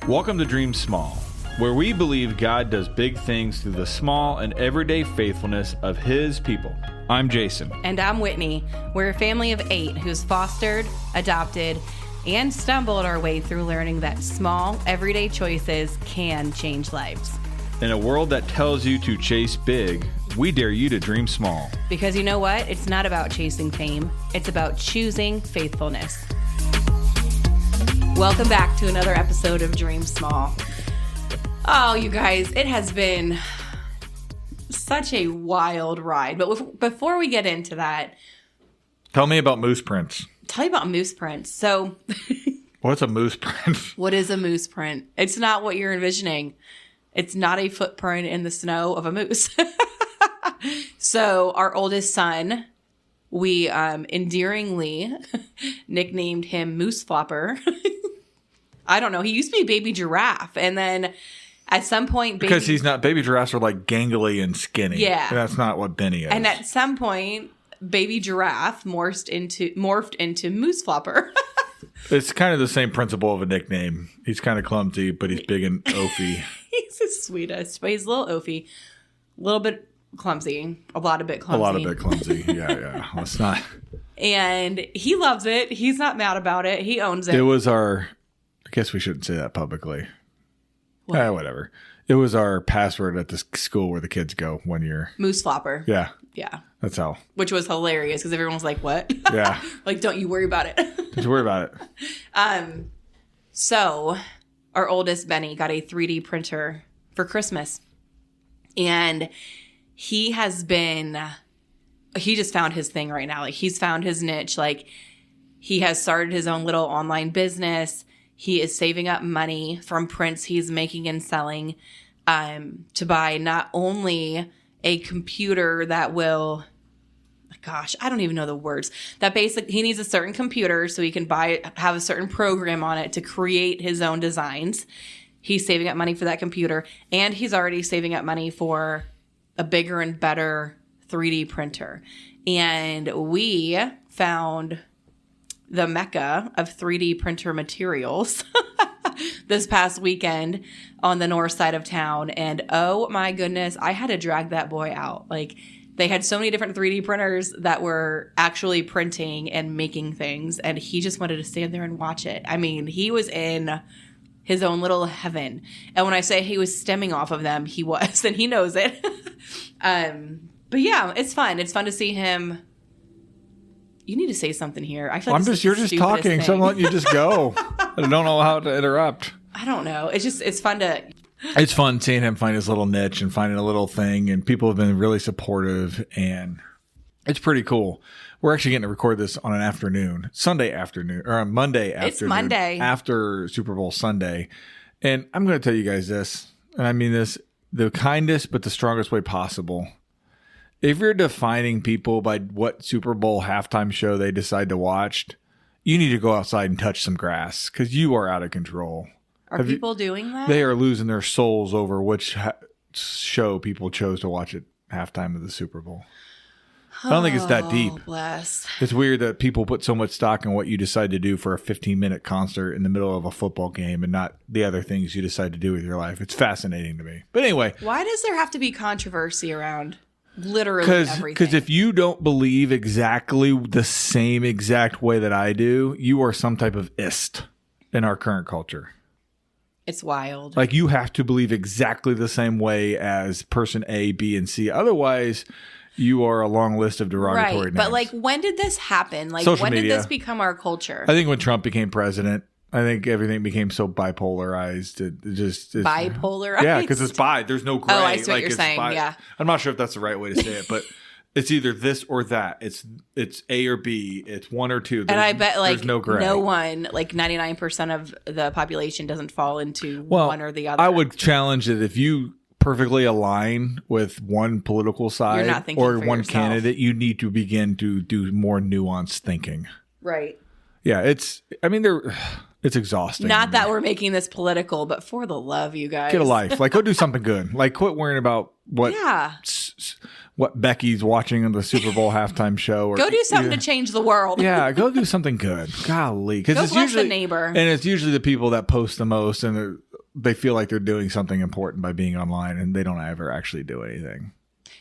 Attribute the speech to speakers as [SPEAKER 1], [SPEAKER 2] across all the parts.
[SPEAKER 1] Welcome to Dream Small, where we believe God does big things through the small and everyday faithfulness of His people. I'm Jason.
[SPEAKER 2] And I'm Whitney. We're a family of 8 who's fostered, adopted, and stumbled our way through learning that small, everyday choices can change lives.
[SPEAKER 1] In a world that tells you to chase big, we dare you to dream small.
[SPEAKER 2] Because you know what? It's not about chasing fame. It's about choosing faithfulness. Welcome back to another episode of Dream Small. Oh, you guys, it has been such a wild ride. But before we get into that,
[SPEAKER 1] Tell me about moose prints.
[SPEAKER 2] tell you about moose prints. So,
[SPEAKER 1] What's a moose print?
[SPEAKER 2] what is a moose print? It's not what you're envisioning. It's not a footprint in the snow of a moose. So, our oldest son, we endearingly nicknamed him Moose Flopper. I don't know. He used to be Baby Giraffe. And then at some point...
[SPEAKER 1] Because he's not... Baby giraffes are like gangly and skinny.
[SPEAKER 2] Yeah.
[SPEAKER 1] And that's not what Benny is.
[SPEAKER 2] And at some point, Baby Giraffe morphed into Moose Flopper.
[SPEAKER 1] It's kind of the same principle of a nickname. He's kind of clumsy, but he's big and oafy.
[SPEAKER 2] He's the sweetest. But he's a little oafy. A little bit clumsy. A lot of bit clumsy.
[SPEAKER 1] A lot of bit clumsy. Yeah. Let's not...
[SPEAKER 2] And he loves it. He's not mad about it. He owns it.
[SPEAKER 1] It was our... I guess we shouldn't say that publicly.
[SPEAKER 2] What?
[SPEAKER 1] Whatever. It was our password at the school where the kids go one year.
[SPEAKER 2] Moose Flopper.
[SPEAKER 1] Yeah.
[SPEAKER 2] Yeah.
[SPEAKER 1] That's how.
[SPEAKER 2] Which was hilarious because everyone was like, what?
[SPEAKER 1] Yeah.
[SPEAKER 2] Like, don't you worry about it.
[SPEAKER 1] Don't you worry about it.
[SPEAKER 2] So our oldest Benny got a 3D printer for Christmas. And he just found his thing right now. Like, he's found his niche. Like, he has started his own little online business. He is saving up money from prints he's making and selling to buy not only a computer that will, gosh, I don't even know the words. He needs a certain computer so he can have a certain program on it to create his own designs. He's saving up money for that computer, and he's already saving up money for a bigger and better 3D printer. And we found the mecca of 3D printer materials this past weekend on the north side of town. And oh my goodness, I had to drag that boy out. Like, they had so many different 3D printers that were actually printing and making things. And he just wanted to stand there and watch it. I mean, he was in his own little heaven. And when I say he was stemming off of them, he was, and he knows it. But yeah, it's fun. It's fun to see him. You need to say something here. I feel like
[SPEAKER 1] you're just talking, so I'm letting you just go. I don't know how to interrupt.
[SPEAKER 2] I don't know. It's fun to...
[SPEAKER 1] It's fun seeing him find his little niche and finding a little thing, and people have been really supportive, and it's pretty cool. We're actually getting to record this on an Sunday afternoon, or a Monday afternoon.
[SPEAKER 2] It's Monday.
[SPEAKER 1] After Super Bowl Sunday. And I'm going to tell you guys this, and I mean this the kindest but the strongest way possible. If you're defining people by what Super Bowl halftime show they decide to watch, you need to go outside and touch some grass because you are out of control.
[SPEAKER 2] Are people doing that?
[SPEAKER 1] They are losing their souls over which show people chose to watch at halftime of the Super Bowl. I don't think it's that deep.
[SPEAKER 2] Bless.
[SPEAKER 1] It's weird that people put so much stock in what you decide to do for a 15-minute concert in the middle of a football game and not the other things you decide to do with your life. It's fascinating to me. But anyway.
[SPEAKER 2] Why does there have to be controversy around literally everything?
[SPEAKER 1] Because if you don't believe exactly the same exact way that I do, you are some type of ist in our current culture.
[SPEAKER 2] It's wild.
[SPEAKER 1] Like, you have to believe exactly the same way as person A, B, and C. Otherwise, you are a long list of derogatory names.
[SPEAKER 2] But like, when did this happen? Like,
[SPEAKER 1] Social
[SPEAKER 2] when
[SPEAKER 1] media.
[SPEAKER 2] did this become our culture?
[SPEAKER 1] I think when Trump became president, I think everything became so bipolarized. It's
[SPEAKER 2] Bipolarized?
[SPEAKER 1] Yeah, because it's bi. There's no gray.
[SPEAKER 2] Oh, I see what you're
[SPEAKER 1] it's
[SPEAKER 2] saying. Yeah.
[SPEAKER 1] I'm not sure if that's the right way to say it, but it's either this or that. It's A or B. It's one or two.
[SPEAKER 2] And I bet like
[SPEAKER 1] there's no gray.
[SPEAKER 2] no one, like 99% of the population doesn't fall into one or the other.
[SPEAKER 1] I would challenge that if you perfectly align with one political side
[SPEAKER 2] You're not thinking
[SPEAKER 1] or
[SPEAKER 2] for
[SPEAKER 1] one
[SPEAKER 2] yourself.
[SPEAKER 1] candidate, you need to begin to do more nuanced thinking.
[SPEAKER 2] Right.
[SPEAKER 1] Yeah, it's exhausting.
[SPEAKER 2] Not that we're making this political, but for the love, you guys.
[SPEAKER 1] Get a life. Like, go do something good. Like, quit worrying about what Becky's watching on the Super Bowl halftime show. Or,
[SPEAKER 2] go do something to change the world.
[SPEAKER 1] Yeah, go do something good. Golly.
[SPEAKER 2] Go
[SPEAKER 1] It's
[SPEAKER 2] bless
[SPEAKER 1] usually
[SPEAKER 2] a neighbor.
[SPEAKER 1] And it's usually the people that post the most and they feel like they're doing something important by being online, and they don't ever actually do anything.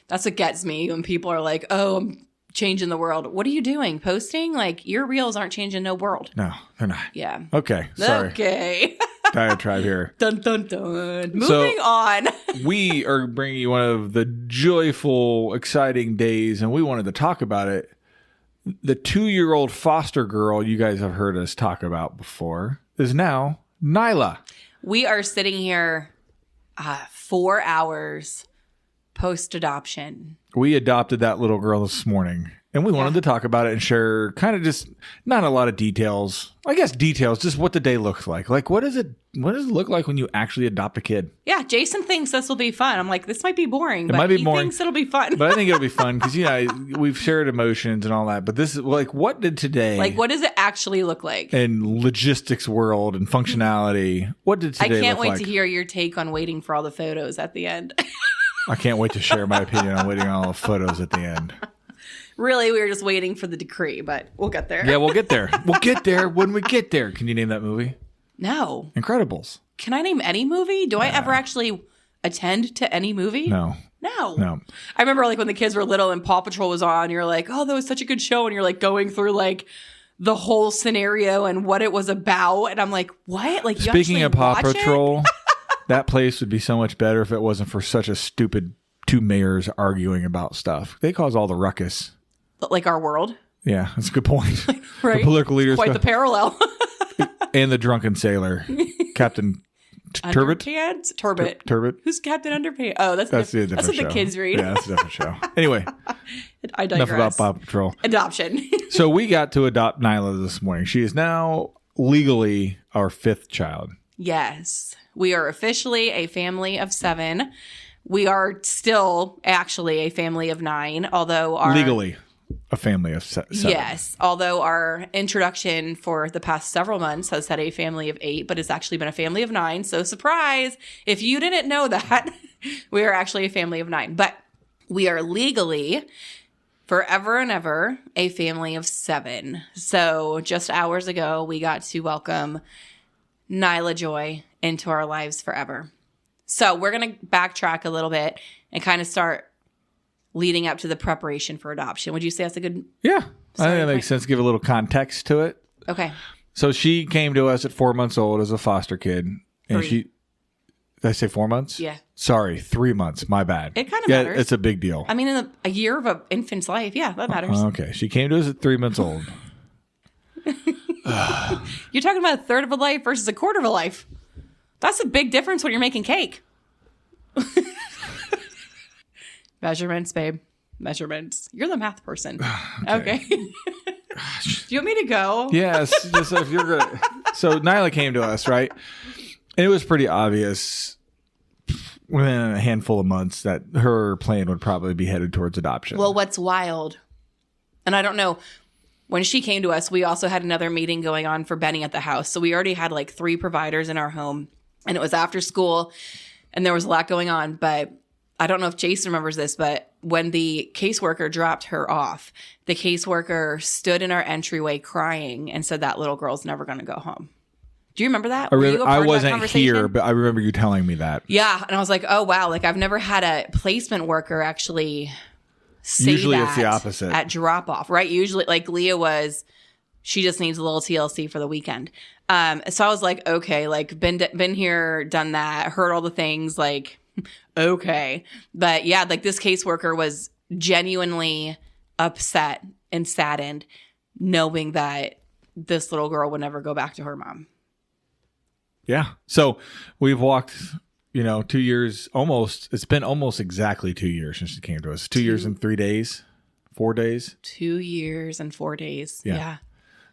[SPEAKER 2] That's what gets me when people are like, oh, I'm changing the world. What are you doing? Posting? Like, your reels aren't changing no world.
[SPEAKER 1] No, they're not.
[SPEAKER 2] Yeah.
[SPEAKER 1] Okay. Sorry.
[SPEAKER 2] Okay.
[SPEAKER 1] Diatribe here.
[SPEAKER 2] Dun, dun, dun. Moving on.
[SPEAKER 1] We are bringing you one of the joyful, exciting days, and we wanted to talk about it. The 2-year-old foster girl you guys have heard us talk about before is now Nyla.
[SPEAKER 2] We are sitting here 4 hours post-adoption.
[SPEAKER 1] We adopted that little girl this morning, and we wanted to talk about it and share kind of just not a lot of details. I guess details, just what the day looks like. Like, what does it look like when you actually adopt a kid?
[SPEAKER 2] Yeah, Jason thinks this will be fun. I'm like, this might be boring,
[SPEAKER 1] It might be
[SPEAKER 2] he
[SPEAKER 1] boring,
[SPEAKER 2] thinks it'll be fun.
[SPEAKER 1] But I think it'll be fun because, we've shared emotions and all that. But this is like, what did today?
[SPEAKER 2] Like, what does it actually look like?
[SPEAKER 1] In logistics world and functionality, what did today look like?
[SPEAKER 2] I can't wait to hear your take on waiting for all the photos at the end.
[SPEAKER 1] I can't wait to share my opinion on waiting on all the photos at the end.
[SPEAKER 2] Really, we were just waiting for the decree, but we'll get there.
[SPEAKER 1] Yeah, we'll get there. We'll get there when we get there. Can you name that movie?
[SPEAKER 2] No.
[SPEAKER 1] Incredibles.
[SPEAKER 2] Can I name any movie? Do I ever actually attend to any movie?
[SPEAKER 1] No.
[SPEAKER 2] I remember like when the kids were little and Paw Patrol was on, you're like, oh, that was such a good show. And you're like going through like the whole scenario and what it was about. And I'm like, what? Like, you
[SPEAKER 1] Speaking of Paw
[SPEAKER 2] watch
[SPEAKER 1] Patrol, that place would be so much better if it wasn't for such a stupid 2 mayors arguing about stuff. They cause all the ruckus.
[SPEAKER 2] Like our world.
[SPEAKER 1] Yeah, that's a good point.
[SPEAKER 2] Right.
[SPEAKER 1] The political leaders.
[SPEAKER 2] Quite the parallel.
[SPEAKER 1] And the drunken sailor, Captain Turbot.
[SPEAKER 2] Turbot. Who's Captain Underpants? Oh, that's a different
[SPEAKER 1] what
[SPEAKER 2] the kids read.
[SPEAKER 1] Yeah, that's a different show. Anyway,
[SPEAKER 2] I digress.
[SPEAKER 1] enough about Paw Patrol.
[SPEAKER 2] Adoption.
[SPEAKER 1] So we got to adopt Nyla this morning. She is now legally our 5th child.
[SPEAKER 2] Yes. We are officially a family of 7. We are still actually a family of 9, although our...
[SPEAKER 1] Legally a family of 7.
[SPEAKER 2] Yes. Although our introduction for the past several months has said a family of 8, but it's actually been a family of 9. So surprise, if you didn't know that, we are actually a family of 9. But we are legally, forever and ever, a family of 7. So just hours ago, we got to welcome Nyla Joy into our lives forever. So we're going to backtrack a little bit and kind of start leading up to the preparation for adoption. Would you say that's a good...
[SPEAKER 1] Yeah, I think that makes sense. Give a little context to it.
[SPEAKER 2] Okay.
[SPEAKER 1] So she came to us at 4 months old as a foster kid. And
[SPEAKER 2] 3.
[SPEAKER 1] Did I say 4 months?
[SPEAKER 2] Yeah.
[SPEAKER 1] Sorry, 3 months. My bad.
[SPEAKER 2] It kind of matters.
[SPEAKER 1] It's a big deal.
[SPEAKER 2] I mean, in a year of an infant's life, yeah, that matters.
[SPEAKER 1] Okay. She came to us at 3 months old.
[SPEAKER 2] You're talking about a third of a life versus a quarter of a life. That's a big difference when you're making cake. Measurements, babe. Measurements. You're the math person. Okay. Do you want me to go?
[SPEAKER 1] Yes. Just if you're gonna... So Nyla came to us, right? And it was pretty obvious within a handful of months that her plan would probably be headed towards adoption.
[SPEAKER 2] Well, what's wild, and I don't know, when she came to us, we also had another meeting going on for Benny at the house. So we already had like 3 providers in our home, and it was after school, and there was a lot going on. But I don't know if Jason remembers this, but when the caseworker dropped her off, the caseworker stood in our entryway crying and said that little girl's never going to go home. Do you remember that?
[SPEAKER 1] I wasn't here, but I remember you telling me that.
[SPEAKER 2] Yeah. And I was like, oh, wow. Like, I've never had a placement worker actually say
[SPEAKER 1] Usually
[SPEAKER 2] that
[SPEAKER 1] it's the opposite.
[SPEAKER 2] At drop off, right? Usually, like Leah was, she just needs a little TLC for the weekend. So I was like, okay, like been here, done that, heard all the things, like, okay. But yeah, like this caseworker was genuinely upset and saddened knowing that this little girl would never go back to her mom.
[SPEAKER 1] Yeah. So we've walked, 2 years almost. It's been almost exactly 2 years since she came to us. 2 years and 3 days, 4 days.
[SPEAKER 2] 2 years and 4 days. Yeah.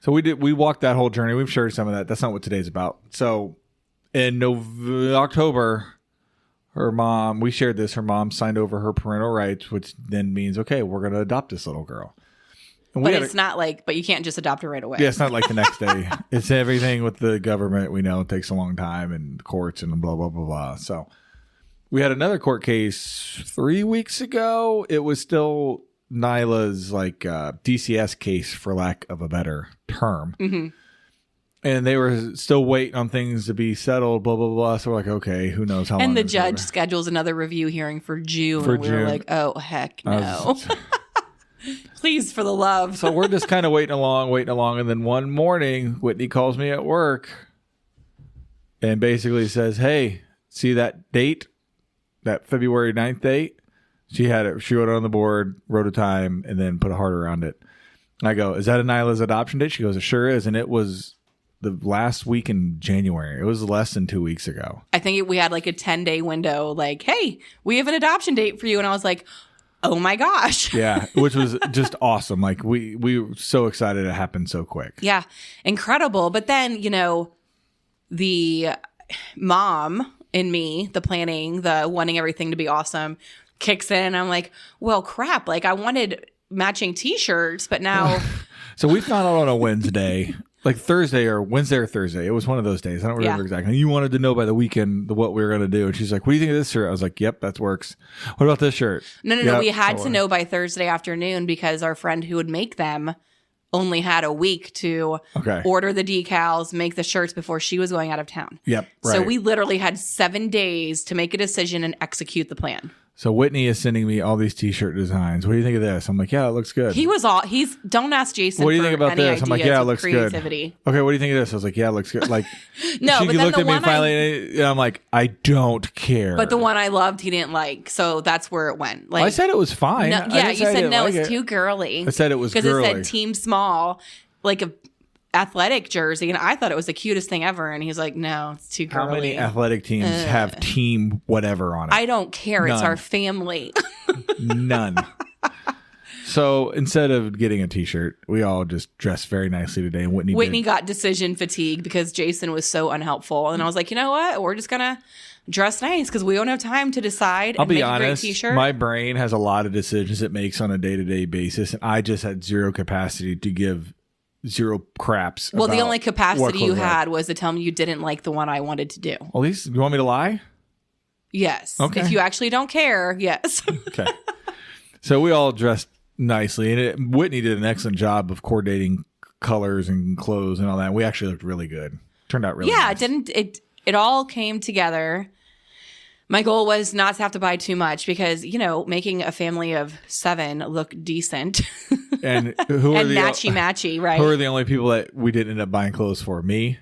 [SPEAKER 1] So we walked that whole journey. We've shared some of that. That's not what today's about. So in October, her mom signed over her parental rights, which then means, okay, we're going to adopt this little girl.
[SPEAKER 2] But it's not like, but you can't just adopt her right away.
[SPEAKER 1] Yeah, it's not like the next day. It's everything with the government. We know it takes a long time and courts and blah, blah, blah, blah. So we had another court case 3 weeks ago. It was still Nyla's DCS case, for lack of a better term.
[SPEAKER 2] Mm-hmm.
[SPEAKER 1] And they were still waiting on things to be settled, blah, blah, blah. So we're like, okay, who knows how long.
[SPEAKER 2] And the judge schedules another review hearing for June. And we were like, oh, heck no. Please, for the love.
[SPEAKER 1] So we're just kind of waiting along. And then one morning, Whitney calls me at work and basically says, hey, see that date, that February 9th date? She had it. She wrote it on the board, wrote a time, and then put a heart around it. I go, is that Nyla's adoption date? She goes, it sure is. And it was the last week in January. It was less than 2 weeks ago.
[SPEAKER 2] I think we had like a 10-day window, like, hey, we have an adoption date for you. And I was like, oh my gosh.
[SPEAKER 1] Yeah, which was just awesome. Like we were so excited it happened so quick.
[SPEAKER 2] Yeah, incredible. But then, the mom in me, the planning, the wanting everything to be awesome, kicks in. I'm like, well, crap. Like I wanted matching T-shirts, but now.
[SPEAKER 1] So we found out on a Wednesday. Like Thursday or Wednesday or Thursday. It was one of those days. I don't remember exactly. You wanted to know by the weekend what we were going to do. And she's like, what do you think of this shirt? I was like, yep, that works. What about this shirt?
[SPEAKER 2] No. We had to know by Thursday afternoon because our friend who would make them only had a week to order the decals, make the shirts before she was going out of town.
[SPEAKER 1] Yep. Right.
[SPEAKER 2] So we literally had 7 days to make a decision and execute the plan.
[SPEAKER 1] So Whitney is sending me all these T-shirt designs. What do you think of this? I'm like, yeah, it looks good.
[SPEAKER 2] Don't ask Jason.
[SPEAKER 1] What do you think about this? I'm like, yeah, it looks
[SPEAKER 2] creativity.
[SPEAKER 1] Good. Okay, what do you think of this? I was like, yeah, it looks good. Like,
[SPEAKER 2] no,
[SPEAKER 1] she
[SPEAKER 2] but then
[SPEAKER 1] looked at me and finally, I'm like, I don't care.
[SPEAKER 2] But the one I loved, he didn't like. So that's where it went. Like,
[SPEAKER 1] I said it was fine.
[SPEAKER 2] No, yeah, you said no, it's too girly.
[SPEAKER 1] I said it was girly.
[SPEAKER 2] Because it said team small, like a athletic jersey, and I thought it was the cutest thing ever. And he's like, no, it's too girly.
[SPEAKER 1] How many athletic teams have team whatever on it?
[SPEAKER 2] I don't care. None. It's our family.
[SPEAKER 1] None. So instead of getting a T-shirt, we all just dressed very nicely today. And Whitney
[SPEAKER 2] got decision fatigue because Jason was so unhelpful. And I was like, you know what? We're just gonna dress nice because we don't have time to decide.
[SPEAKER 1] I'll be honest. A great T-shirt. My brain has a lot of decisions it makes on a day-to-day basis, and I just had zero capacity to give zero craps.
[SPEAKER 2] Well, the only capacity you had was to tell me you didn't like the one I wanted to do.
[SPEAKER 1] At least you want me to lie?
[SPEAKER 2] Yes.
[SPEAKER 1] Okay.
[SPEAKER 2] If you actually don't care, yes.
[SPEAKER 1] Okay. So we all dressed nicely, and Whitney did an excellent job of coordinating colors and clothes and all that. We actually looked really good. Turned out really nice.
[SPEAKER 2] It all came together. My goal was not to have to buy too much because, making a family of 7 look decent.
[SPEAKER 1] And who are
[SPEAKER 2] and matchy, right?
[SPEAKER 1] Who are the only people that we didn't end up buying clothes for? Me?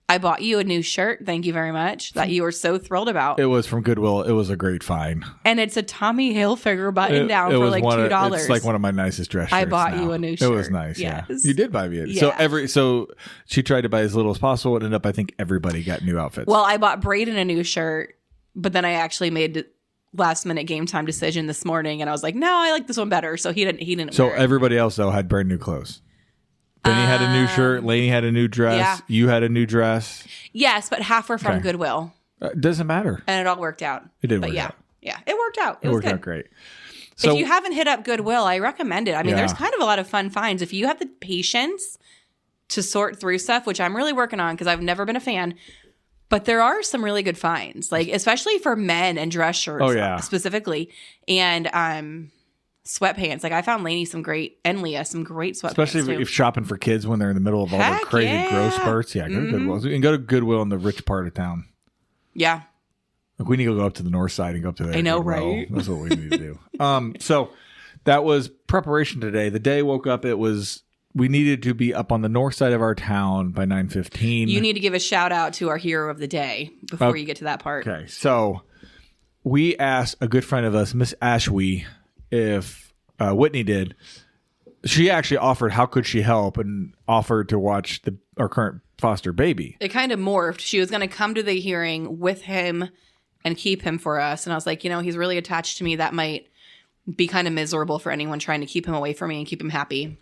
[SPEAKER 2] I bought you a new shirt. Thank you very much. That you were so thrilled about.
[SPEAKER 1] It was from Goodwill. It was a great find.
[SPEAKER 2] And it's a Tommy Hilfiger button down for like $2.
[SPEAKER 1] It's like one of my nicest dress shirts.
[SPEAKER 2] I bought you a new shirt.
[SPEAKER 1] It was nice. Yes. Yeah. You did buy me it.
[SPEAKER 2] Yeah.
[SPEAKER 1] So she tried to buy as little as possible. It ended up, I think everybody got new outfits.
[SPEAKER 2] Well, I bought Braden a new shirt, but then I actually made last minute game time decision this morning, and I was like, no, I like this one better. So he didn't.
[SPEAKER 1] So everybody else though had brand new clothes. Benny had a new shirt. Lainey had a new dress. Yeah. You had a new dress.
[SPEAKER 2] Yes, but half were from Goodwill.
[SPEAKER 1] Doesn't matter.
[SPEAKER 2] And it all worked out.
[SPEAKER 1] It did work out.
[SPEAKER 2] Yeah, it worked out. It
[SPEAKER 1] worked out great. So,
[SPEAKER 2] if you haven't hit up Goodwill, I recommend it. I mean, there's kind of a lot of fun finds. If you have the patience to sort through stuff, which I'm really working on because I've never been a fan, but there are some really good finds, like especially for men and dress shirts specifically. And sweatpants. Like I found Lainey some great sweatpants.
[SPEAKER 1] Especially if shopping for kids when they're in the middle of all the crazy growth spurts. Yeah, go to Goodwill. And go to Goodwill in the rich part of town. Yeah. Like we need to go up to the north side and go up to there.
[SPEAKER 2] I know,
[SPEAKER 1] Goodwill.
[SPEAKER 2] right?
[SPEAKER 1] That's what we need to do. So that was preparation today. The day woke up, we needed to be up on the north side of our town by 9:15.
[SPEAKER 2] You need to give a shout out to our hero of the day before you get to that part.
[SPEAKER 1] Okay. So we asked a good friend of us, Miss Ashwee, if Whitney did. She actually offered how could she help and offered to watch our current foster baby.
[SPEAKER 2] It kind of morphed. She was going to come to the hearing with him and keep him for us. And I was like, he's really attached to me. That might be kind of miserable for anyone trying to keep him away from me and keep him happy.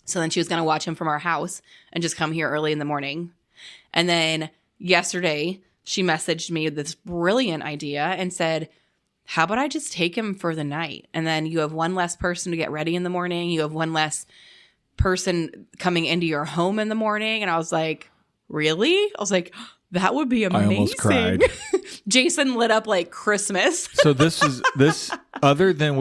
[SPEAKER 2] So then she was going to watch him from our house and just come here early in the morning. And then yesterday she messaged me this brilliant idea and said, how about I just take him for the night? And then you have one less person to get ready in the morning. You have one less person coming into your home in the morning. And I was like, really? I was like, that would be amazing.
[SPEAKER 1] I almost cried.
[SPEAKER 2] Jason lit up like Christmas.
[SPEAKER 1] So this other than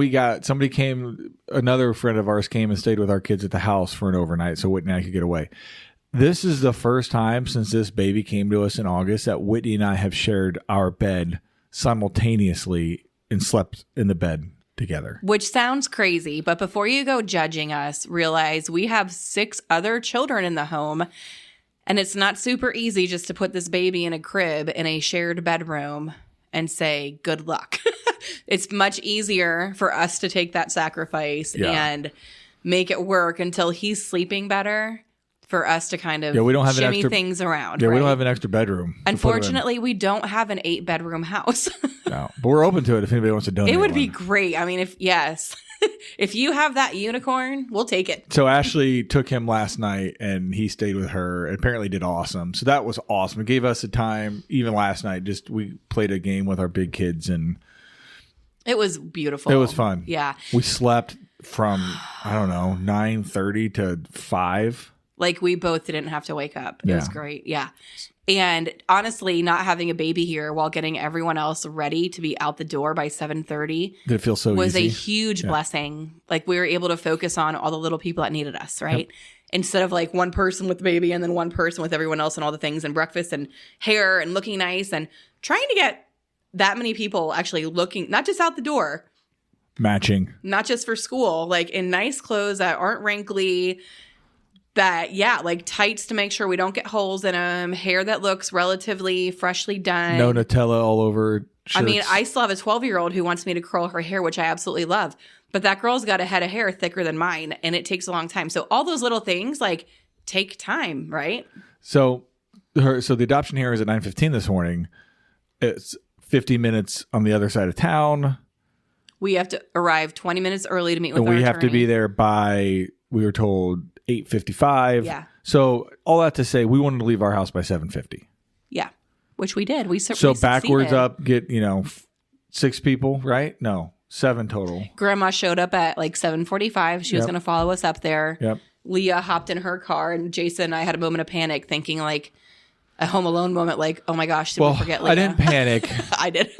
[SPEAKER 1] another friend of ours came and stayed with our kids at the house for an overnight so Whitney and I could get away. This is the first time since this baby came to us in August that Whitney and I have shared our bed simultaneously and slept in the bed together.
[SPEAKER 2] Which sounds crazy, but before you go judging us, realize we have 6 other children in the home, and it's not super easy just to put this baby in a crib in a shared bedroom and say, good luck. It's much easier for us to take that sacrifice and make it work until he's sleeping better. For us to kind of
[SPEAKER 1] we don't have
[SPEAKER 2] shimmy things around.
[SPEAKER 1] Yeah,
[SPEAKER 2] right?
[SPEAKER 1] We don't have an extra bedroom.
[SPEAKER 2] Unfortunately, we don't have an 8-bedroom house.
[SPEAKER 1] No, but we're open to it if anybody wants to donate.
[SPEAKER 2] It would be great. I mean, if you have that unicorn, we'll take it.
[SPEAKER 1] So Ashley took him last night and he stayed with her and apparently did awesome. So that was awesome. It gave us the time, even last night, we played a game with our big kids and
[SPEAKER 2] it was beautiful.
[SPEAKER 1] It was fun.
[SPEAKER 2] Yeah.
[SPEAKER 1] We slept from, 9:30 to 5.
[SPEAKER 2] Like we both didn't have to wake up. It was great. Yeah. And honestly, not having a baby here while getting everyone else ready to be out the door by 7:30
[SPEAKER 1] did it feel so
[SPEAKER 2] was
[SPEAKER 1] easy?
[SPEAKER 2] A huge blessing. Like we were able to focus on all the little people that needed us, right? Yep. Instead of like one person with the baby and then one person with everyone else and all the things and breakfast and hair and looking nice and trying to get that many people actually looking, not just out the door.
[SPEAKER 1] Matching.
[SPEAKER 2] Not just for school, like in nice clothes that aren't wrinkly, that, like tights to make sure we don't get holes in them, hair that looks relatively freshly done.
[SPEAKER 1] No Nutella all over shirts.
[SPEAKER 2] I mean, I still have a 12-year-old who wants me to curl her hair, which I absolutely love. But that girl's got a head of hair thicker than mine, and it takes a long time. So all those little things, like, take time, right?
[SPEAKER 1] So the adoption here is at 9:15 this morning. It's 50 minutes on the other side of town.
[SPEAKER 2] We have to arrive 20 minutes early to meet with our attorney.
[SPEAKER 1] We have to be there by, we were told, 8:55.
[SPEAKER 2] Yeah.
[SPEAKER 1] So all that to say, we wanted to leave our house by 7:50.
[SPEAKER 2] Yeah, which we did. We
[SPEAKER 1] so backwards succeeded. Up, get 6 people, right? No, 7 total.
[SPEAKER 2] Grandma showed up at like 7:45. She was going to follow us up there.
[SPEAKER 1] Yep.
[SPEAKER 2] Leah hopped in her car, and Jason and I had a moment of panic, thinking like a Home Alone moment, like, oh my gosh, did we forget Leah?
[SPEAKER 1] I didn't panic.
[SPEAKER 2] I did.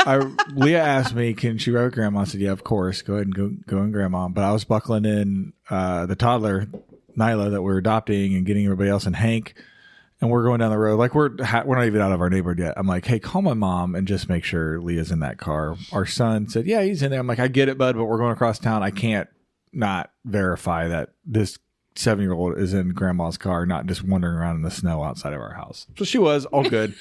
[SPEAKER 1] Leah asked me, can she ride with Grandma? I said, yeah, of course. Go ahead and go in, Grandma. But I was buckling in the toddler, Nyla, that we're adopting and getting everybody else and Hank. And we're going down the road. Like we're not even out of our neighborhood yet. I'm like, hey, call my mom and just make sure Leah's in that car. Our son said, yeah, he's in there. I'm like, I get it, bud, but we're going across town. I can't not verify that this 7-year-old is in Grandma's car, not just wandering around in the snow outside of our house. So she was all good.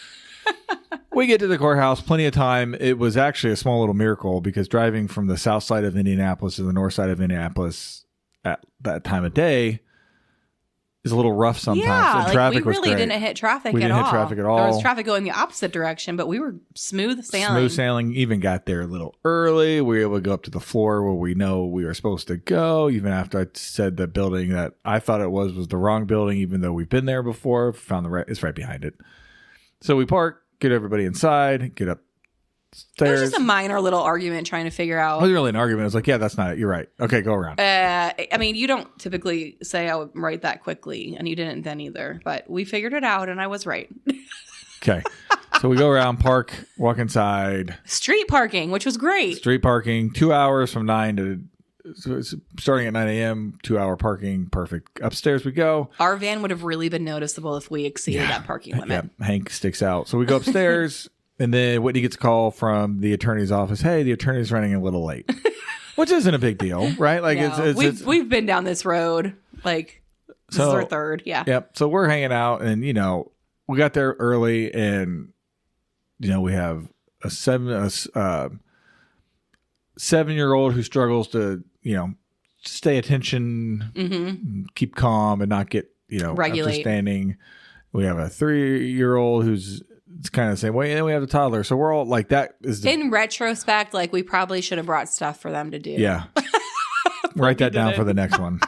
[SPEAKER 1] We get to the courthouse, plenty of time. It was actually a small little miracle because driving from the south side of Indianapolis to the north side of Indianapolis at that time of day is a little rough sometimes.
[SPEAKER 2] Yeah,
[SPEAKER 1] and traffic
[SPEAKER 2] we really
[SPEAKER 1] was great.
[SPEAKER 2] didn't hit traffic
[SPEAKER 1] we
[SPEAKER 2] at
[SPEAKER 1] didn't
[SPEAKER 2] all.
[SPEAKER 1] hit traffic at all.
[SPEAKER 2] There was traffic going the opposite direction, but we were smooth sailing.
[SPEAKER 1] Smooth sailing. Even got there a little early. We were able to go up to the floor where we know we were supposed to go, even after I said the building that I thought it was the wrong building, even though we've been there before. Found it's right behind it. So we park, get everybody inside, get upstairs.
[SPEAKER 2] It was just a minor little argument trying to figure out.
[SPEAKER 1] It wasn't really an argument. I was like, yeah, that's not it. You're right. Okay, go around.
[SPEAKER 2] I mean, you don't typically say I would write that quickly, and you didn't then either. But we figured it out, and I was right.
[SPEAKER 1] Okay. So we go around, park, walk inside.
[SPEAKER 2] Street parking, which was great.
[SPEAKER 1] Street parking, 2 hours from 9 to... So it's starting at 9 a.m., 2-hour parking, perfect. Upstairs we go.
[SPEAKER 2] Our van would have really been noticeable if we exceeded that parking limit.
[SPEAKER 1] Yeah, Hank sticks out. So we go upstairs, and then Whitney gets a call from the attorney's office. Hey, the attorney's running a little late, which isn't a big deal, right? Like
[SPEAKER 2] no, we've been down this road. Like this is our third, yeah.
[SPEAKER 1] Yep. So we're hanging out, and we got there early, and we have a 7-year-old who struggles to stay attention, keep calm, and not get
[SPEAKER 2] regulate.
[SPEAKER 1] Understanding. We have a 3-year-old who's kind of the same way, and then we have the toddler. So we're all like that.
[SPEAKER 2] In retrospect, like we probably should have brought stuff for them to do.
[SPEAKER 1] Yeah, write that down for the next one.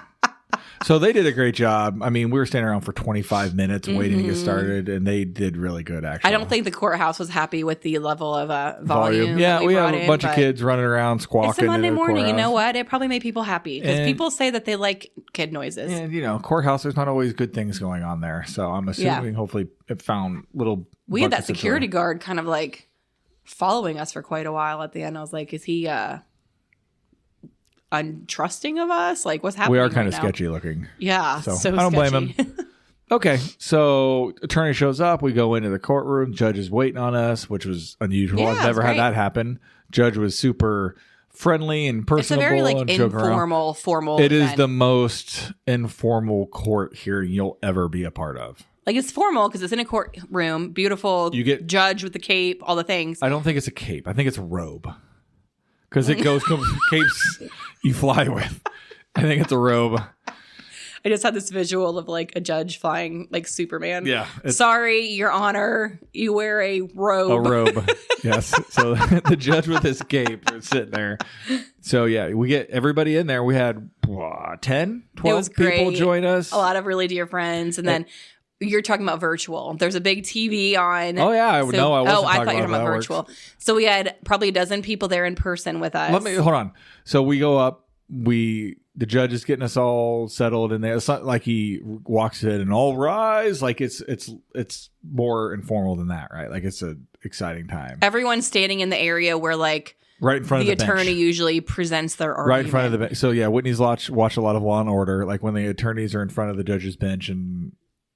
[SPEAKER 1] So they did a great job. I mean, we were standing around for 25 minutes waiting to get started, and they did really good, actually.
[SPEAKER 2] I don't think the courthouse was happy with the level of volume.
[SPEAKER 1] Yeah, we have a bunch of kids running around squawking.
[SPEAKER 2] It's a Monday morning. You know what? It probably made people happy because people say that they like kid noises.
[SPEAKER 1] And, courthouse, there's not always good things going on there. So I'm assuming hopefully it found little...
[SPEAKER 2] We had that security guard kind of like following us for quite a while at the end. I was like, is he... untrusting of us? Like, what's happening?
[SPEAKER 1] We are kind
[SPEAKER 2] of
[SPEAKER 1] sketchy looking.
[SPEAKER 2] Yeah, so
[SPEAKER 1] I don't blame him. Okay, so attorney shows up. We go into the courtroom. Judge is waiting on us, which was unusual.
[SPEAKER 2] Yeah,
[SPEAKER 1] I've never had
[SPEAKER 2] great.
[SPEAKER 1] that happen. Judge was super friendly and personable.
[SPEAKER 2] It's a very like
[SPEAKER 1] and joking around.
[SPEAKER 2] informal, formal.
[SPEAKER 1] It is
[SPEAKER 2] event.
[SPEAKER 1] the most informal court hearing you'll ever be a part of.
[SPEAKER 2] Like it's formal because it's in a courtroom. Beautiful.
[SPEAKER 1] You get
[SPEAKER 2] judge with the cape, all the things.
[SPEAKER 1] I don't think it's a cape. I think it's a robe because it goes capes you fly with. I think it's a robe.
[SPEAKER 2] I just had this visual of like a judge flying like Superman.
[SPEAKER 1] Yeah.
[SPEAKER 2] Sorry, Your Honor, you wear a robe.
[SPEAKER 1] A robe. Yes. So the judge with his cape is sitting there. So yeah, we get everybody in there. We had 10, 12 people join us.
[SPEAKER 2] A lot of really dear friends. And then you're talking about virtual. There's a big TV on.
[SPEAKER 1] Oh yeah, I wasn't
[SPEAKER 2] I thought you were talking about
[SPEAKER 1] that
[SPEAKER 2] virtual.
[SPEAKER 1] works.
[SPEAKER 2] So we had probably a dozen people there in person with us.
[SPEAKER 1] Hold on. So we go up. The judge is getting us all settled in there. It's not like he walks in and all rise. Like it's more informal than that, right? Like it's an exciting time.
[SPEAKER 2] Everyone's standing in the area where like
[SPEAKER 1] right in front of the
[SPEAKER 2] attorney
[SPEAKER 1] bench.
[SPEAKER 2] usually presents their argument.
[SPEAKER 1] Right in front of the bench. So yeah, Whitney's watch a lot of Law and Order. Like when the attorneys are in front of the judge's bench and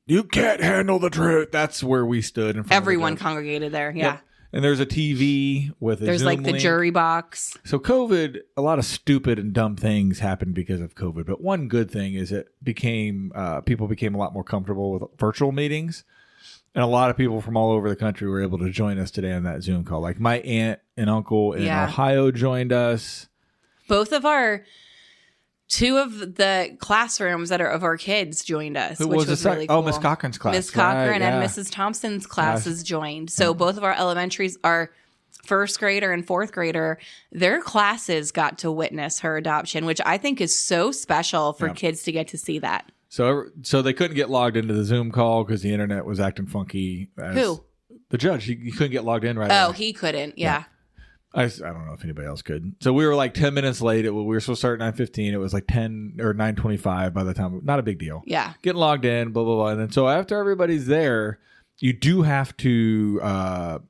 [SPEAKER 1] you can't handle the truth. That's where we stood in front
[SPEAKER 2] Everyone
[SPEAKER 1] of the judge.
[SPEAKER 2] congregated there. Yeah.
[SPEAKER 1] Yep. And there's a TV with a
[SPEAKER 2] There's
[SPEAKER 1] Zoom
[SPEAKER 2] like the
[SPEAKER 1] link.
[SPEAKER 2] jury box.
[SPEAKER 1] So COVID, a lot of stupid and dumb things happened because of COVID. But one good thing is it became people became a lot more comfortable with virtual meetings. And a lot of people from all over the country were able to join us today on that Zoom call. Like my aunt and uncle in Ohio joined us.
[SPEAKER 2] Two of the classrooms that are of our kids joined us, which was really cool.
[SPEAKER 1] Oh, Miss Cochran's class.
[SPEAKER 2] Miss Cochran and Mrs. Thompson's classes joined. So both of our elementaries, our first grader and fourth grader, their classes got to witness her adoption, which I think is so special for kids to get to see that.
[SPEAKER 1] So they couldn't get logged into the Zoom call because the internet was acting funky.
[SPEAKER 2] Who?
[SPEAKER 1] The judge. He couldn't get logged in right
[SPEAKER 2] away.
[SPEAKER 1] Oh,
[SPEAKER 2] he couldn't. Yeah.
[SPEAKER 1] I don't know if anybody else could. So we were like 10 minutes late. We were supposed to start at 9:15. It was like 10 or 9:25 by the time. Not a big deal.
[SPEAKER 2] Yeah.
[SPEAKER 1] Getting logged in, blah, blah, blah. And then so after everybody's there, you do have to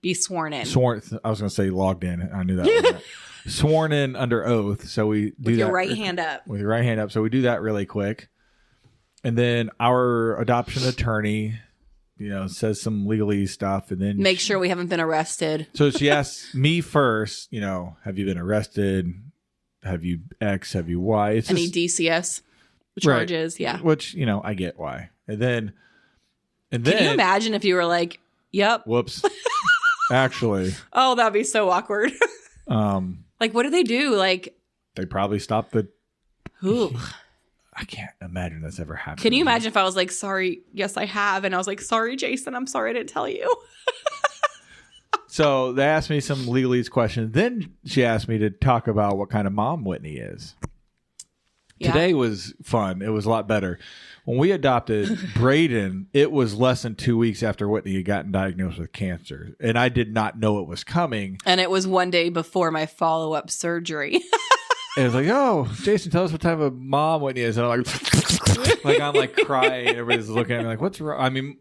[SPEAKER 2] be sworn in.
[SPEAKER 1] I was going to say logged in. I knew that. Sworn in under oath. So we do that.
[SPEAKER 2] With your right hand up.
[SPEAKER 1] With your right hand up. So we do that really quick. And then our adoption attorney, says some legalese stuff, and then
[SPEAKER 2] make sure we haven't been arrested.
[SPEAKER 1] So she asks me first, have you been arrested? Have you X? Have you Y? It's
[SPEAKER 2] any DCS charges?
[SPEAKER 1] Right.
[SPEAKER 2] Yeah.
[SPEAKER 1] Which, I get why. And then
[SPEAKER 2] can you imagine if you were like, yep.
[SPEAKER 1] Whoops. Actually.
[SPEAKER 2] Oh, that'd be so awkward. Like, what do they do? Like,
[SPEAKER 1] they probably stop the.
[SPEAKER 2] Ooh.
[SPEAKER 1] I can't imagine that's ever happened.
[SPEAKER 2] Can you imagine if I was like, sorry, yes, I have. And I was like, sorry, Jason, I'm sorry I didn't tell you.
[SPEAKER 1] So they asked me some legalese questions. Then she asked me to talk about what kind of mom Whitney is. Yeah. Today was fun. It was a lot better. When we adopted Braden, it was less than 2 weeks after Whitney had gotten diagnosed with cancer. And I did not know it was coming.
[SPEAKER 2] And it was one day before my follow-up surgery.
[SPEAKER 1] And it was like, oh, Jason, tell us what type of mom Whitney is. And I'm like, I'm like crying. Everybody's looking at me like, what's wrong? I mean,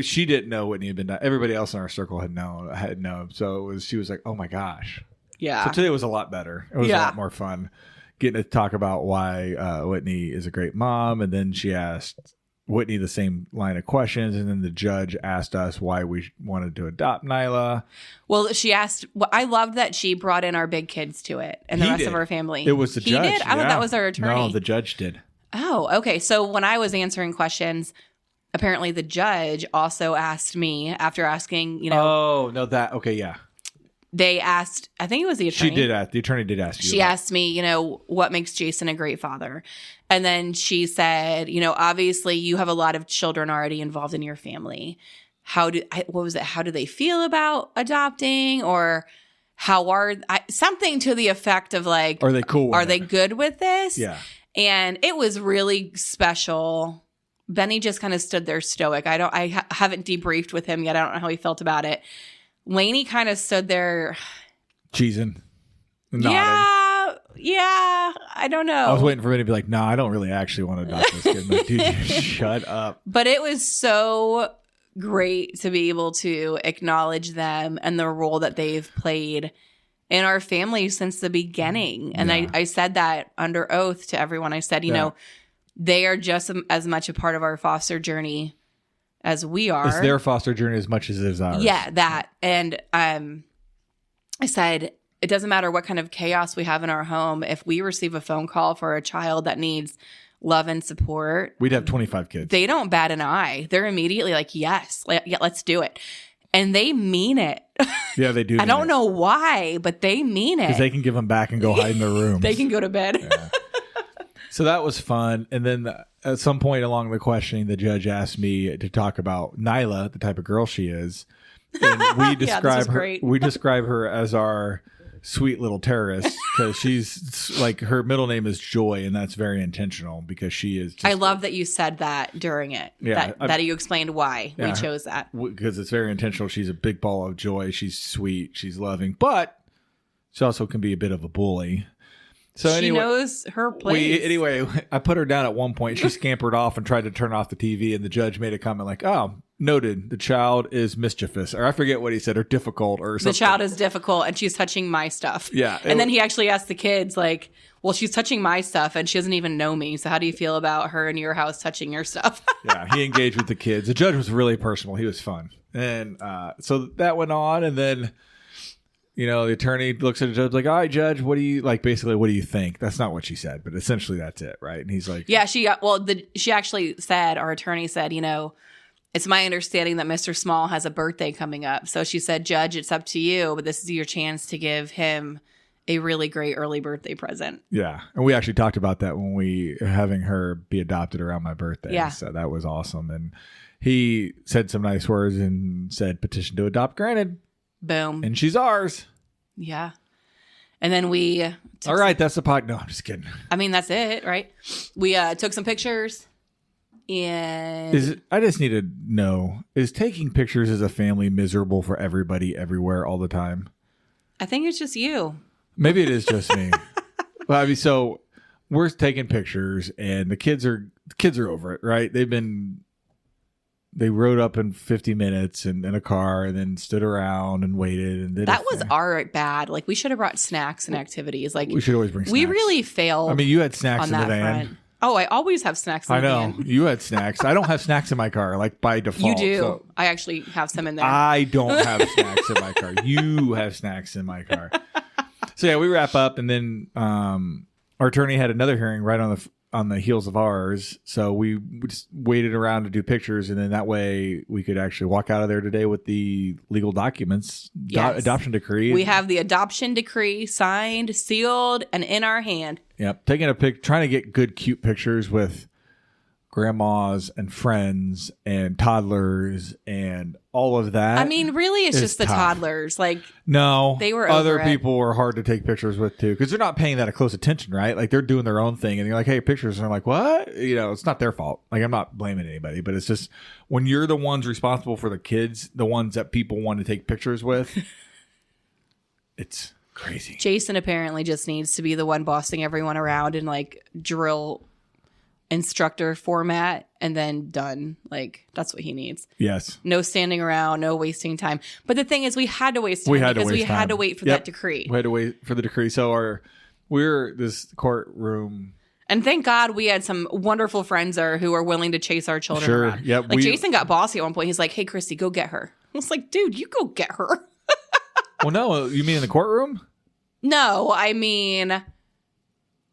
[SPEAKER 1] she didn't know Whitney had been died. Everybody else in our circle had known. So she was like, oh my gosh.
[SPEAKER 2] Yeah.
[SPEAKER 1] So today was a lot better. It was a lot more fun getting to talk about why Whitney is a great mom. And then she asked Whitney the same line of questions. And then the judge asked us why we wanted to adopt Nyla.
[SPEAKER 2] Well, she asked, I loved that she brought in our big kids to it and the rest of our family.
[SPEAKER 1] It was the judge.
[SPEAKER 2] He did? I thought that was our attorney.
[SPEAKER 1] No, the judge did.
[SPEAKER 2] Oh, okay. So when I was answering questions, apparently the judge also asked me after asking,
[SPEAKER 1] Oh, no, that. Okay, yeah.
[SPEAKER 2] They asked, I think it was the attorney.
[SPEAKER 1] She did ask. The attorney did ask you.
[SPEAKER 2] She asked me, what makes Jason a great father? And then she said, obviously you have a lot of children already involved in your family. How do they feel about adopting? Or something to the effect of like,
[SPEAKER 1] are they cool?
[SPEAKER 2] Are they good with this?
[SPEAKER 1] Yeah.
[SPEAKER 2] And it was really special. Benny just kind of stood there stoic. I haven't debriefed with him yet. I don't know how he felt about it. Lainey kind of stood there
[SPEAKER 1] cheesing.
[SPEAKER 2] Yeah, I don't know.
[SPEAKER 1] I was waiting for me to be like, no, I don't really actually want to adopt this kid. I'm like, dude, shut up.
[SPEAKER 2] But it was so great to be able to acknowledge them and the role that they've played in our family since the beginning. And I said that under oath to everyone. I said, they are just as much a part of our foster journey as we are.
[SPEAKER 1] It's their foster journey as much as it is ours.
[SPEAKER 2] Yeah, that. And I said, it doesn't matter what kind of chaos we have in our home. If we receive a phone call for a child that needs love and support,
[SPEAKER 1] we'd have 25 kids.
[SPEAKER 2] They don't bat an eye. They're immediately like, yes, yeah, let's do it. And they mean it.
[SPEAKER 1] Yeah, they do.
[SPEAKER 2] I don't know why, but they mean it.
[SPEAKER 1] Because they can give them back and go hide in their room.
[SPEAKER 2] They can go to bed.
[SPEAKER 1] Yeah. So that was fun. And then at some point along the questioning, the judge asked me to talk about Nyla, the type of girl she is. And we describe we describe her as our sweet little terrorist because she's like, her middle name is Joy, and that's very intentional because she is just,
[SPEAKER 2] I love that you said that during it.
[SPEAKER 1] Yeah,
[SPEAKER 2] that you explained why we chose that.
[SPEAKER 1] Because it's very intentional. She's a big ball of joy. She's sweet. She's loving. But she also can be a bit of a bully. So
[SPEAKER 2] she
[SPEAKER 1] anyway,
[SPEAKER 2] knows her place.
[SPEAKER 1] Anyway, I put her down at one point. She scampered off and tried to turn off the TV, and the judge made a comment like, "Oh, noted. The child is mischievous," or I forget what he said, or difficult, or something.
[SPEAKER 2] The child is difficult, and she's touching my stuff.
[SPEAKER 1] Yeah,
[SPEAKER 2] and then he actually asked the kids, like, "Well, she's touching my stuff, and she doesn't even know me. So how do you feel about her in your house touching your stuff?"
[SPEAKER 1] Yeah, he engaged with the kids. The judge was really personal. He was fun, and so that went on, and then. You know, the attorney looks at the judge like, all right, judge, what do you like? Basically, what do you think? That's not what she said, but essentially that's it, right? And he's like,
[SPEAKER 2] yeah, she actually said, our attorney said, you know, it's my understanding that Mr. Small has a birthday coming up. So she said, judge, it's up to you, but this is your chance to give him a really great early birthday present.
[SPEAKER 1] Yeah. And we actually talked about that when we having her be adopted around my birthday.
[SPEAKER 2] Yeah.
[SPEAKER 1] So that was awesome. And he said some nice words and said, petition to adopt granted.
[SPEAKER 2] Boom.
[SPEAKER 1] And she's ours.
[SPEAKER 2] Yeah. And then we...
[SPEAKER 1] All right, that's the pod. No, I'm just kidding.
[SPEAKER 2] I mean, that's it, right? We took some pictures. And...
[SPEAKER 1] I just need to know, is taking pictures as a family miserable for everybody everywhere all the time?
[SPEAKER 2] I think it's just you.
[SPEAKER 1] Maybe it is just me. Well, I mean, so we're taking pictures and the kids are over it, right? They rode up in 50 minutes in a car and then stood around and waited. And did
[SPEAKER 2] that was our bad. Like, we should have brought snacks and activities. Like,
[SPEAKER 1] we should always bring snacks.
[SPEAKER 2] We really failed.
[SPEAKER 1] I mean, you had snacks in the van.
[SPEAKER 2] Front. Oh, I always have snacks in the van.
[SPEAKER 1] I know. You had snacks. I don't have snacks in my car, like by default.
[SPEAKER 2] You do.
[SPEAKER 1] So
[SPEAKER 2] I actually have some in there.
[SPEAKER 1] I don't have snacks in my car. You have snacks in my car. So, yeah, we wrap up. And then our attorney had another hearing right on the heels of ours. So we just waited around to do pictures, and then that way we could actually walk out of there today with the legal documents,
[SPEAKER 2] yes.
[SPEAKER 1] Adoption decree.
[SPEAKER 2] We have the adoption decree signed, sealed, and in our hand.
[SPEAKER 1] Yep. Taking a trying to get good, cute pictures with grandmas and friends and toddlers and all of that.
[SPEAKER 2] I mean, really, it's just the
[SPEAKER 1] tough.
[SPEAKER 2] Toddlers. Like,
[SPEAKER 1] no,
[SPEAKER 2] they were
[SPEAKER 1] other
[SPEAKER 2] over
[SPEAKER 1] people were hard to take pictures with too, because they're not paying that a close attention, right? Like, they're doing their own thing, and you're like, "Hey, pictures," and they're like, "What?" You know, it's not their fault. Like, I'm not blaming anybody, but it's just when you're the ones responsible for the kids, the ones that people want to take pictures with, it's crazy.
[SPEAKER 2] Jason apparently just needs to be the one bossing everyone around in like drill instructor format, and then done. Like, that's what he needs.
[SPEAKER 1] Yes.
[SPEAKER 2] No standing around, no wasting time. But the thing is, we had to waste time because we had to wait for that decree.
[SPEAKER 1] We had to wait for the decree. So we're this courtroom.
[SPEAKER 2] And thank God we had some wonderful friends there who are willing to chase our children around.
[SPEAKER 1] Yep.
[SPEAKER 2] Like, Jason got bossy at one point. He's like, "Hey, Christy, go get her." I was like, "Dude, you go get her."
[SPEAKER 1] Well, no, you mean in the courtroom?
[SPEAKER 2] No, I mean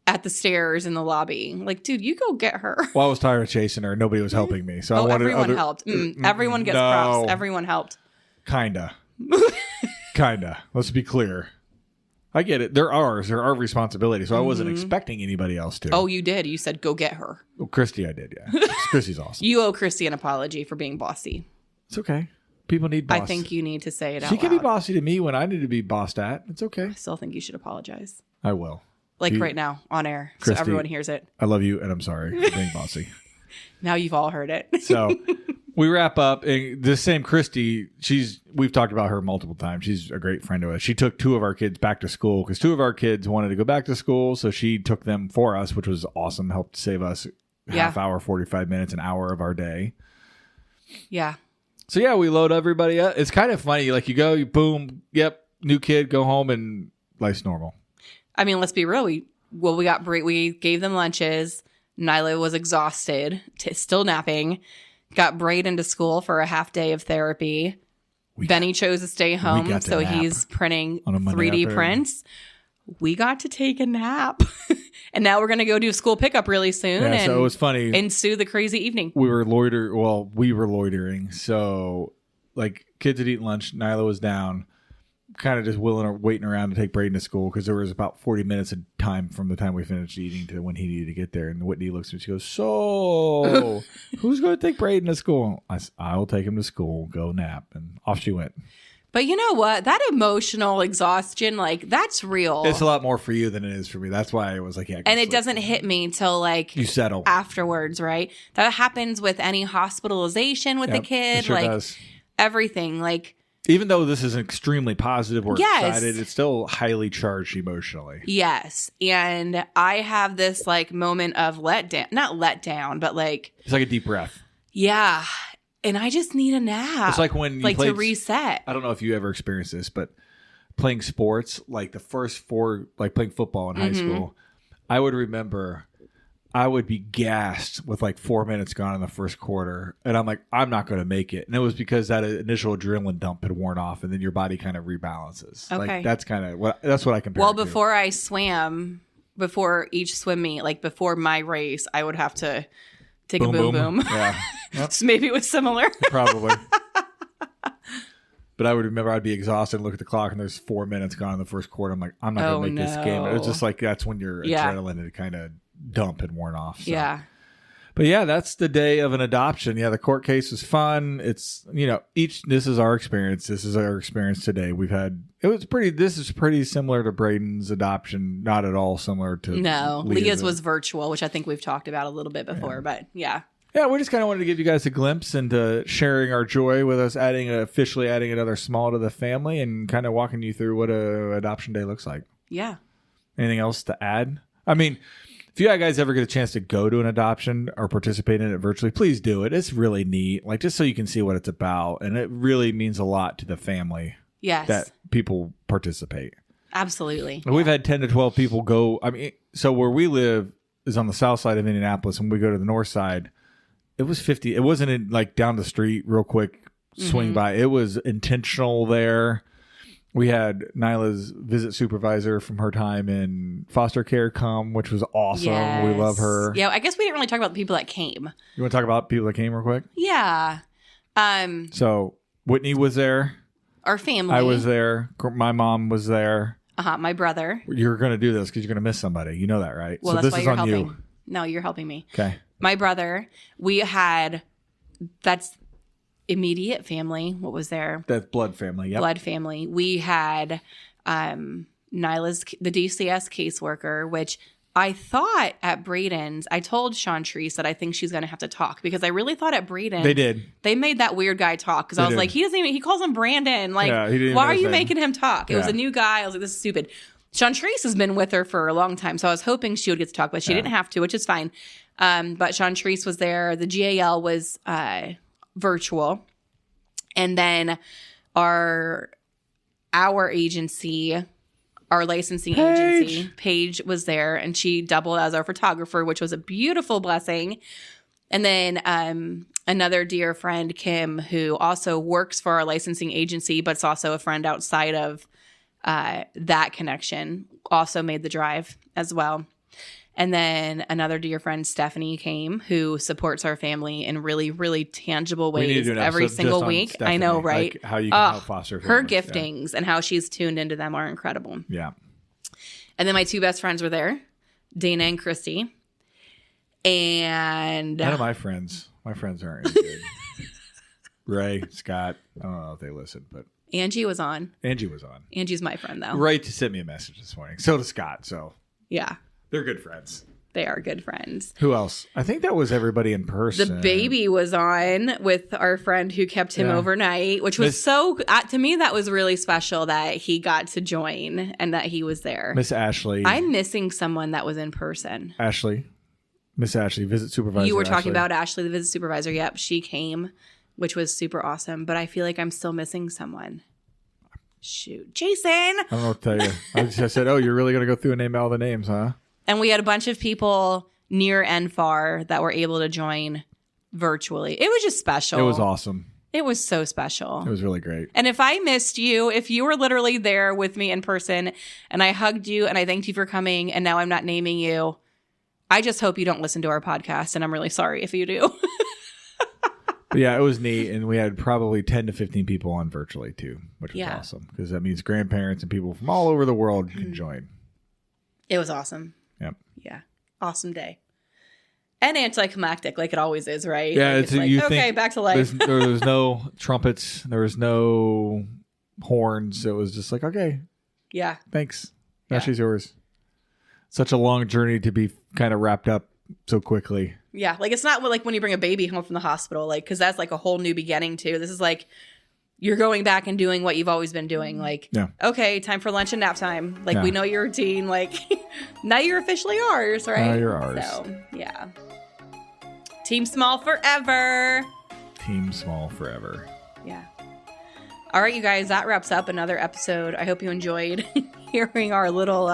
[SPEAKER 2] at the stairs in the lobby. Like, dude, you go get her.
[SPEAKER 1] Well, I was tired of chasing her. Nobody was helping me. So
[SPEAKER 2] everyone helped. Everyone gets props. Everyone helped.
[SPEAKER 1] Kinda. Let's be clear. I get it. They're ours. They're our responsibility. So I wasn't expecting anybody else to.
[SPEAKER 2] Oh, you did. You said go get her.
[SPEAKER 1] Well, Christy, I did, yeah. Christy's awesome.
[SPEAKER 2] You owe Christy an apology for being bossy.
[SPEAKER 1] It's okay. People need boss.
[SPEAKER 2] I think you need to say it out
[SPEAKER 1] She can be
[SPEAKER 2] loud.
[SPEAKER 1] bossy to me when I need to be bossed at. It's okay.
[SPEAKER 2] I still think you should apologize.
[SPEAKER 1] I will.
[SPEAKER 2] Like right now, on air,
[SPEAKER 1] Christy,
[SPEAKER 2] so everyone hears it.
[SPEAKER 1] I love you, and I'm sorry for being bossy.
[SPEAKER 2] Now you've all heard it.
[SPEAKER 1] So we wrap up. And the same Christy, we've talked about her multiple times. She's a great friend to us. She took 2 of our kids back to school because 2 of our kids wanted to go back to school. So she took them for us, which was awesome. Helped save us half hour, 45 minutes, an hour of our day.
[SPEAKER 2] Yeah.
[SPEAKER 1] So yeah, we load everybody up. It's kind of funny. Like, you go, you boom, yep, new kid, go home, and life's normal.
[SPEAKER 2] I mean, let's be real. We gave them lunches. Nyla was exhausted, still napping. Got Braden to school for a half day of therapy. Benny chose to stay home, so he's printing 3D prints. We got to take a nap. And now we're going to go do school pickup really soon.
[SPEAKER 1] Yeah, so it was funny.
[SPEAKER 2] Ensue the crazy evening.
[SPEAKER 1] We were loitering. So, like, kids had eaten lunch. Nyla was down, kind of just waiting around to take Braden to school because there was about 40 minutes of time from the time we finished eating to when he needed to get there. And Whitney looks at me. She goes, "So, who's going to take Braden to school?" I will take him to school, go nap. And off she went.
[SPEAKER 2] But you know what? That emotional exhaustion, like, that's real.
[SPEAKER 1] It's a lot more for you than it is for me. That's why I was like, yeah.
[SPEAKER 2] And it doesn't hit me till, like,
[SPEAKER 1] you settle
[SPEAKER 2] afterwards, right? That happens with any hospitalization with a kid.
[SPEAKER 1] It sure
[SPEAKER 2] like,
[SPEAKER 1] does.
[SPEAKER 2] Everything. Like,
[SPEAKER 1] even though this is extremely positive or excited, it's still highly charged emotionally.
[SPEAKER 2] Yes. And I have this, like, moment of not let down, but, like.
[SPEAKER 1] It's like a deep breath.
[SPEAKER 2] Yeah. And I just need a nap.
[SPEAKER 1] It's like when you
[SPEAKER 2] to reset.
[SPEAKER 1] I don't know if you ever experienced this, but playing sports, like the first 4, like playing football in high school, I would remember I would be gassed with like 4 minutes gone in the first quarter. And I'm like, I'm not going to make it. And it was because that initial adrenaline dump had worn off and then your body kind of rebalances.
[SPEAKER 2] Okay.
[SPEAKER 1] Like that's kind of that's what I compare
[SPEAKER 2] Well,
[SPEAKER 1] it to.
[SPEAKER 2] before I swam, before each swim meet, like before my race, I would have to take a boom.
[SPEAKER 1] Yeah. Yep.
[SPEAKER 2] So maybe it was similar.
[SPEAKER 1] Probably. But I would remember I'd be exhausted and look at the clock and there's 4 minutes gone in the first quarter. I'm like, I'm not going to make this game. It was just like, that's when your adrenaline had kind of dump had worn off. So. Yeah. But yeah, that's the day of an adoption. Yeah, the court case was fun. It's, this is our experience. This is our experience today. This is pretty similar to Braden's adoption. Not at all similar to
[SPEAKER 2] Leah's was virtual, which I think we've talked about a little bit before, but yeah.
[SPEAKER 1] Yeah, we just kind of wanted to give you guys a glimpse into sharing our joy with us, officially adding another small to the family and kind of walking you through what a adoption day looks like.
[SPEAKER 2] Yeah.
[SPEAKER 1] Anything else to add? I mean, if you guys ever get a chance to go to an adoption or participate in it virtually, please do it. It's really neat, like just so you can see what it's about. And it really means a lot to the family that people participate.
[SPEAKER 2] Absolutely.
[SPEAKER 1] We've had 10 to 12 people go. I mean, so where we live is on the south side of Indianapolis. When we go to the north side, it was 50. It wasn't like down the street real quick, swing by. It was intentional there. We had Nyla's visit supervisor from her time in foster care come, which was awesome. Yes. We love her.
[SPEAKER 2] Yeah, I guess we didn't really talk about the people that came.
[SPEAKER 1] You want to talk about people that came real quick?
[SPEAKER 2] Yeah.
[SPEAKER 1] So Whitney was there.
[SPEAKER 2] Our family.
[SPEAKER 1] I was there. My mom was there.
[SPEAKER 2] My brother.
[SPEAKER 1] You're going to do this because you're going to miss somebody. You know that, right?
[SPEAKER 2] Well, so that's why you're helping. You. No, you're helping me.
[SPEAKER 1] Okay.
[SPEAKER 2] My brother. That's immediate family. What was there?
[SPEAKER 1] That's blood family. Yep.
[SPEAKER 2] Blood family. We had Nyla's, the DCS caseworker, which I thought at Braden's, I told Sean Treese that I think she's going to have to talk because I really thought at Braden they made that weird guy talk because I was like, he calls him Brandon. Like, why are you making him talk? It was a new guy. I was like, this is stupid. Sean Treese has been with her for a long time, so I was hoping she would get to talk, but she didn't have to, which is fine. But Sean Treese was there. The GAL was virtual. And then our agency, our licensing agency, Paige was there, and she doubled as our photographer, which was a beautiful blessing. And then another dear friend, Kim, who also works for our licensing agency, but is also a friend outside of that connection, also made the drive as well. And then another dear friend, Stephanie, came, who supports our family in really, really tangible ways every single week. I know, right?
[SPEAKER 1] Like how you can help foster families.
[SPEAKER 2] Her giftings and how she's tuned into them are incredible.
[SPEAKER 1] Yeah.
[SPEAKER 2] And then my two best friends were there, Dana and Christy. And
[SPEAKER 1] none of my friends aren't any good. Ray, Scott, I don't know if they listen, but
[SPEAKER 2] Angie was on. Angie's my friend, though.
[SPEAKER 1] Ray sent me a message this morning. So does Scott. So
[SPEAKER 2] yeah.
[SPEAKER 1] They're good friends.
[SPEAKER 2] They are good friends.
[SPEAKER 1] Who else? I think that was everybody in person.
[SPEAKER 2] The baby was on with our friend who kept him overnight, which was to me, that was really special that he got to join and that he was there.
[SPEAKER 1] Miss Ashley.
[SPEAKER 2] I'm missing someone that was in person.
[SPEAKER 1] Miss Ashley, visit supervisor.
[SPEAKER 2] You were talking about Ashley, the visit supervisor. Yep, she came, which was super awesome. But I feel like I'm still missing someone. Shoot. Jason! I
[SPEAKER 1] don't know what to tell you. I said, oh, you're really going to go through and name all the names, huh?
[SPEAKER 2] And we had a bunch of people near and far that were able to join virtually. It was just special.
[SPEAKER 1] It was awesome.
[SPEAKER 2] It was so special.
[SPEAKER 1] It was really great.
[SPEAKER 2] And if I missed you, if you were literally there with me in person and I hugged you and I thanked you for coming and now I'm not naming you, I just hope you don't listen to our podcast, and I'm really sorry if you do.
[SPEAKER 1] But yeah, it was neat, and we had probably 10 to 15 people on virtually too, which was awesome because that means grandparents and people from all over the world can join.
[SPEAKER 2] It was awesome.
[SPEAKER 1] Yep.
[SPEAKER 2] Yeah. Awesome day. And anticlimactic, like it always is, right?
[SPEAKER 1] Yeah,
[SPEAKER 2] like it's like, okay, back to life.
[SPEAKER 1] There was no trumpets. There was no horns. It was just like, okay.
[SPEAKER 2] Yeah.
[SPEAKER 1] Thanks. Now she's yours. Such a long journey to be kind of wrapped up so quickly.
[SPEAKER 2] Yeah. Like it's not like when you bring a baby home from the hospital, like, because that's like a whole new beginning too. This is like you're going back and doing what you've always been doing. Like, okay, time for lunch and nap time. Like, we know your routine. Like, now you're officially ours, right?
[SPEAKER 1] Now you're ours.
[SPEAKER 2] So, yeah. Team Small forever.
[SPEAKER 1] Team Small forever.
[SPEAKER 2] Yeah. All right, you guys, that wraps up another episode. I hope you enjoyed hearing our little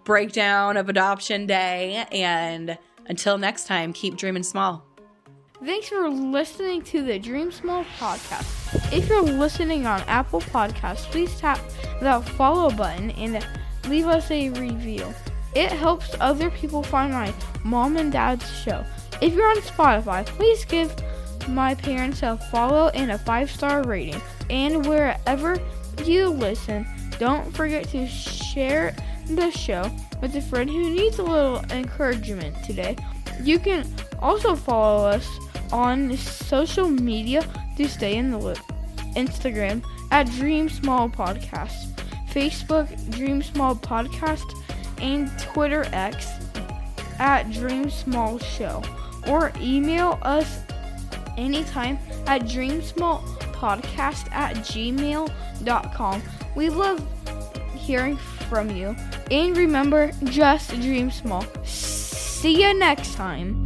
[SPEAKER 2] breakdown of Adoption Day. And until next time, keep dreaming small.
[SPEAKER 3] Thanks for listening to the Dream Small podcast. If you're listening on Apple Podcasts, please tap the follow button and leave us a review. It helps other people find my mom and dad's show. If you're on Spotify, please give my parents a follow and a 5-star rating. And wherever you listen, don't forget to share the show with a friend who needs a little encouragement today. You can also follow us on social media to stay in the loop. Instagram at Dream Small Podcast, Facebook Dream Small Podcast, and Twitter X at Dream Small Show. Or email us anytime at dreamsmallpodcast@gmail.com. We love hearing from you. And remember, just dream small. See you next time.